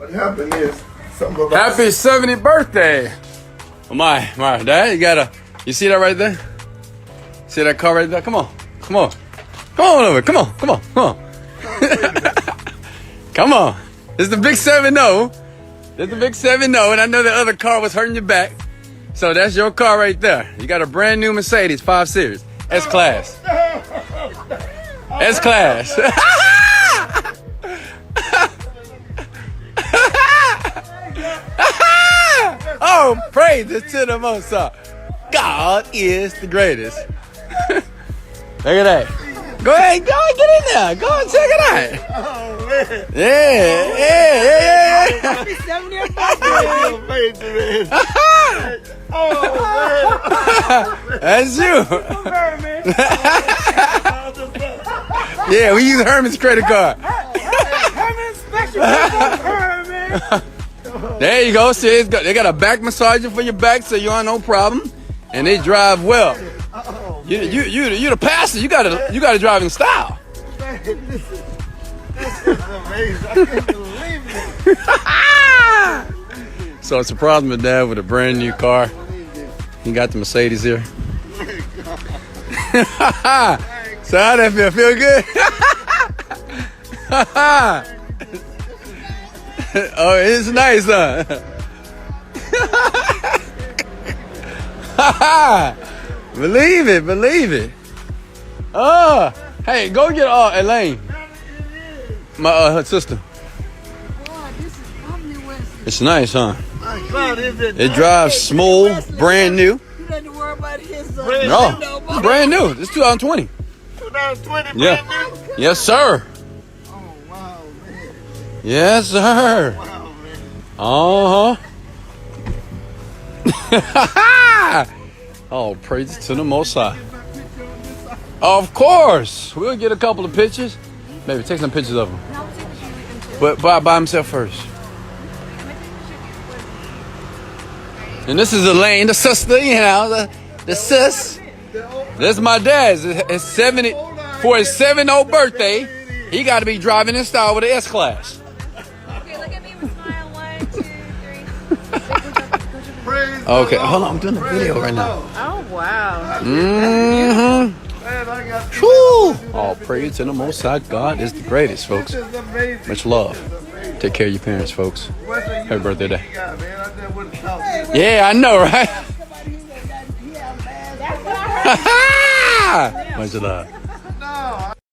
What happened is something about Happy 70th birthday. Oh my, Dad, you see that right there? See that car right there? Come on. Come on over. Come on. Come on. It's the big 7-0. It's the big 7-0, and I know the other car was hurting your back. So that's your car right there. You got a brand new Mercedes 5 Series. S-Class. S-Class. Oh, praise to the Most High. God is the greatest. Look at that. Go ahead, get in there. Go and check it out. Oh, man. Yeah. Happy 70th birthday. Oh, man. That's you. Yeah, we use Herman's credit card. Herman special Herman. There you go. See, they got a back massager for your back, so you don't no problem. And they drive well. You the pastor. You gotta drive in style. This is amazing. I can't believe it. So I surprised my dad with a brand new car. He got the Mercedes here. So how that feel? Feel good? Oh, it's nice, huh? Believe it. Oh, hey, go get Elaine, my her sister. It's nice, huh? It drives smooth, brand new. You don't have to worry about his No, brand new. It's 2020. 2020, Yeah. brand new? Yes, sir. Oh, wow, man. Yes, sir. Wow, man. Oh, praise to the Most High. Of course. We'll get a couple of pictures. Maybe take some pictures of him. But by himself first. And this is Elaine, the sister, you know, the sis. This is my dad's. It's 70 for his 70th birthday. He got to be driving in style with an S-Class. Okay, look at me with a smile. 1, 2, 3. Okay, hold on. I'm doing a video right now. Oh wow. Mm-hmm. Man, I got Whew. All praise to the Most High. God is the greatest, folks. This is amazing. Much love. Take care of your parents, folks. Wesley, you Happy birthday day. got, man. I just wouldn't talk to you. Yeah, I know, right? Much love.